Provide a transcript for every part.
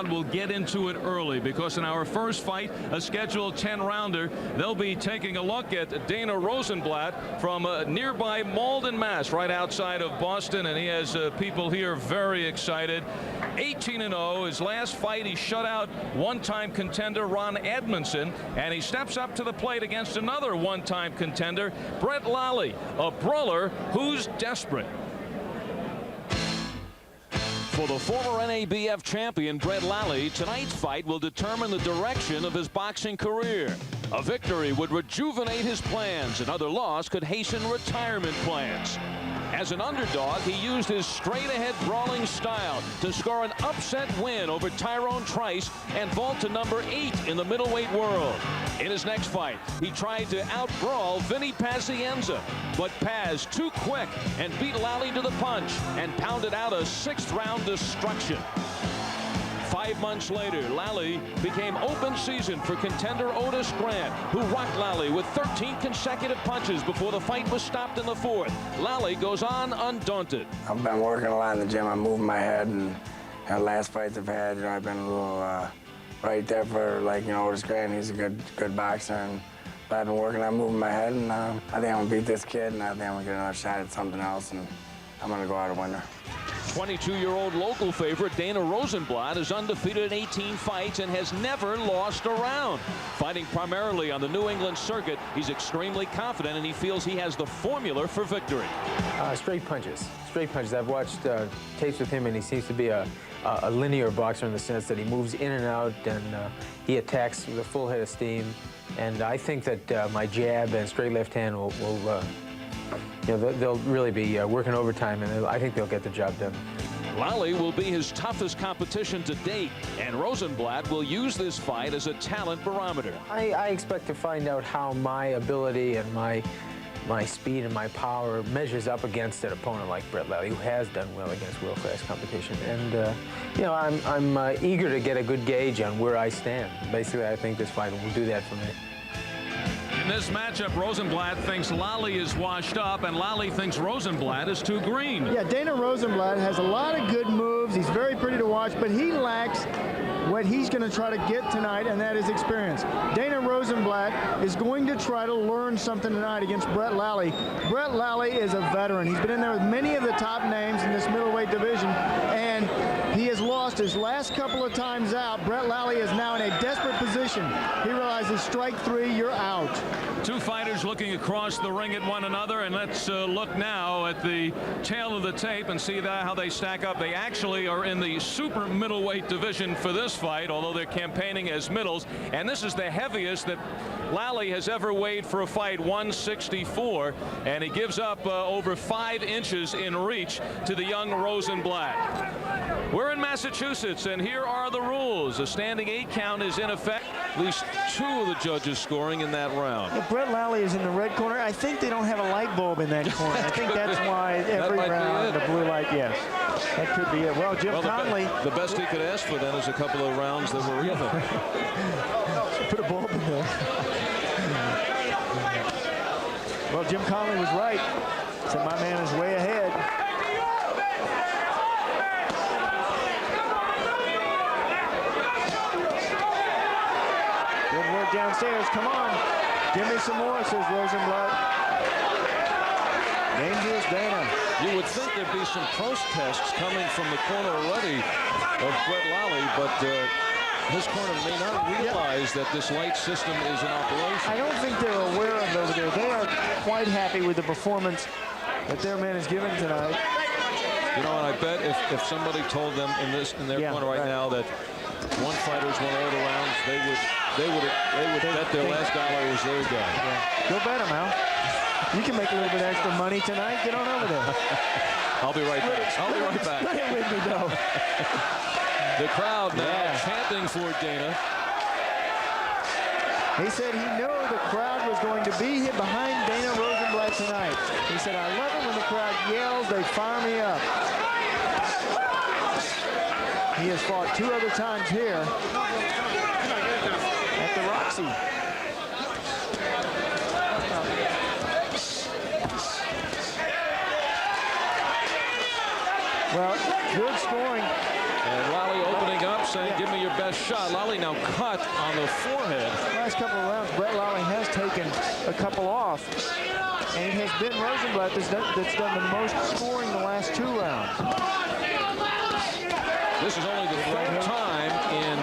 We'll get into it early because in our first fight, a scheduled 10-rounder, they'll be taking a look at Dana Rosenblatt from nearby Malden, Mass, right outside of Boston, and he has people here very excited. 18-0. His last fight, he shut out one-time contender Ron Edmondson, and he steps up to the plate against another one-time contender, Brett Lally, a brawler who's desperate. For the former NABF champion Brett Lally, tonight's fight will determine the direction of his boxing career. A victory would rejuvenate his plans. Another loss could hasten retirement plans. As an underdog, he used his straight-ahead brawling style to score an upset win over Tyrone Trice and vault to number 8 in the middleweight world. In his next fight, he tried to out-brawl Vinny Pazienza, but Paz too quick and beat Lally to the punch and pounded out a 6th-round destruction. 5 months later, Lally became open season for contender Otis Grant, who rocked Lally with 13 consecutive punches before the fight was stopped in the 4th. Lally goes on undaunted. I've been working a lot in the gym. I'm moving my head, and last fights I've had, I've been a little right there for, Otis Grant. He's a good boxer, but I've been working on moving my head, and I think I'm gonna beat this kid, and I think I'm gonna get another shot at something else, and I'm gonna go out a winner. 22-year-old local favorite Dana Rosenblatt is undefeated in 18 fights and has never lost a round. Fighting primarily on the New England circuit, he's extremely confident and he feels he has the formula for victory. Straight punches. Straight punches. I've watched tapes with him, and he seems to be a linear boxer in the sense that he moves in and out, and he attacks with a full head of steam. And I think that my jab and straight left hand will they'll really be working overtime, and I think they'll get the job done. Lally will be his toughest competition to date, and Rosenblatt will use this fight as a talent barometer. I expect to find out how my ability and my speed and my power measures up against an opponent like Brett Lally, who has done well against world-class competition. And I'm eager to get a good gauge on where I stand. Basically, I think this fight will do that for me. In this matchup, Rosenblatt thinks Lally is washed up, and Lally thinks Rosenblatt is too green. Yeah, Dana Rosenblatt has a lot of good moves. He's very pretty to watch, but he lacks what he's going to try to get tonight, and that is experience. Dana Rosenblatt is going to try to learn something tonight against Brett Lally. Brett Lally is a veteran. He's been in there with many of the top names in this middleweight division, and he has lost his last couple of times out. Brett Lally is now in a desperate position. He realizes strike 3, you're out. Two fighters looking across the ring at one another, and let's look now at the tail of the tape and see how they stack up. They actually are in the super middleweight division for this fight, although they're campaigning as middles, and this is the heaviest that Lally has ever weighed for a fight, 164, and he gives up over 5 inches in reach to the young Rosenblatt. We're in Massachusetts, and here are the rules. A standing 8 count is in effect. At least 2 of the judges scoring in that round. Yeah, Brett Lally is in the red corner. I think they don't have a light bulb in that corner. I think that's why every round the blue light, yes. That could be it. Well, Jim Conley. The best he could ask for then is a couple of rounds that were even. Put a bulb in there. Well, Jim Conley was right. So my man is way ahead. Good work downstairs. Come on. Give me some more, says Rosenblatt. Dangerous Dana. You would think there'd be some protests coming from the corner already of Brett Lally, but his corner may not realize that this light system is in operation. I don't think they're aware of it over there. They are quite happy with the performance that their man is giving tonight. You know, and I bet if somebody told them in their corner right now that one fighter's won all the rounds, they would bet their last dollar was their guy. Yeah. Go bet him, Al. You can make a little bit extra money tonight. Get on over there. I'll be right back. I'll be right back. Let it with me, though. The crowd now chanting for Dana. He said he knew the crowd was going to be here behind Dana Rosenblatt tonight. He said, I love it when the crowd yells, they fire me up. He has fought 2 other times here at the Roxy. Well, good scoring. And Lally opening up, saying, give me your best shot. Lally now cut on the forehead. Last couple of rounds, Brett Lally has taken a couple off. And it has been Rosenblatt that's done the most scoring the last 2 rounds. This is only the 3rd time in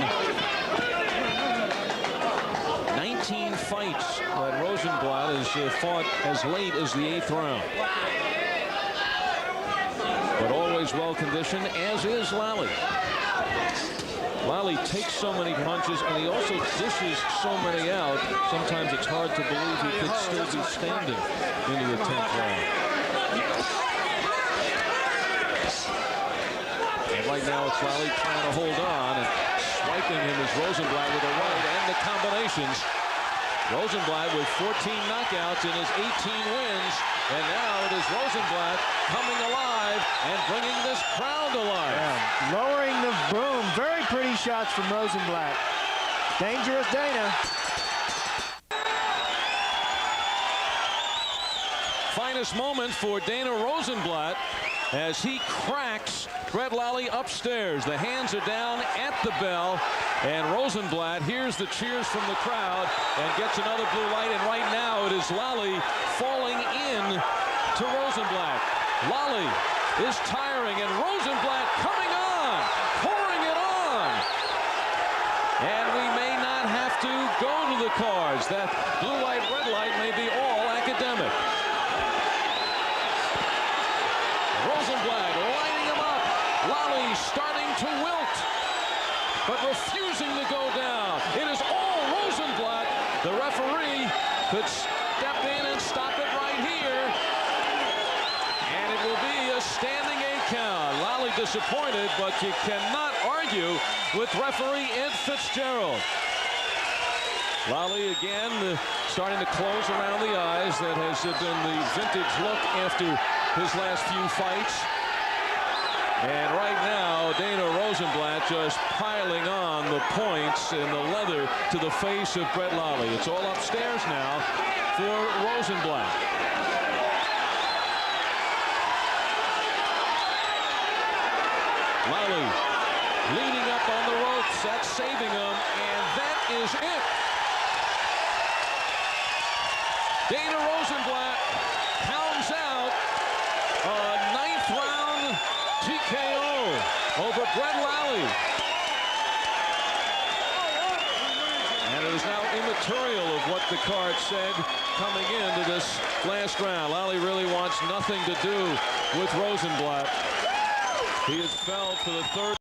19 fights that Rosenblatt has fought as late as the 8th round. But always well conditioned, as is Lally. Lally takes so many punches, and he also dishes so many out. Sometimes it's hard to believe he could still be standing into the 10th round. And right now it's Lally trying to hold on, and swiping him is Rosenblatt with a right and the combinations. Rosenblatt with 14 knockouts in his 18 wins, and now it is Rosenblatt coming alive and bringing this crowd alive. Yeah. Lowering the boom. Very pretty shots from Rosenblatt. Dangerous Dana. Finest moment for Dana Rosenblatt as he cracks Brett Lally upstairs. The hands are down at the bell, and Rosenblatt hears the cheers from the crowd and gets another blue light, and right now it is Lally falling in to Rosenblatt. Lally is tiring, and Rosenblatt coming on, pouring it on. And we may not have to go to the cards. That blue light, red light may be all academic. Rosenblatt lighting him up. Lally starting to wilt, but refusing to go down. It is all Rosenblatt. The referee could step in and stop it right here. And it will be a standing 8 count. Lally disappointed, but you cannot argue with referee Ed Fitzgerald. Lally again starting to close around the eyes. That has been the vintage look after his last few fights. And right now, Dana Rosenblatt just piling on the points and the leather to the face of Brett Lally. It's all upstairs now for Rosenblatt. Lally leaning up on the ropes. That's saving him, and that is it. Dana Rosenblatt pounds out a 9th round TKO over Brett Lally. And it is now immaterial of what the card said coming into this last round. Lally really wants nothing to do with Rosenblatt. He has fell to the 3rd.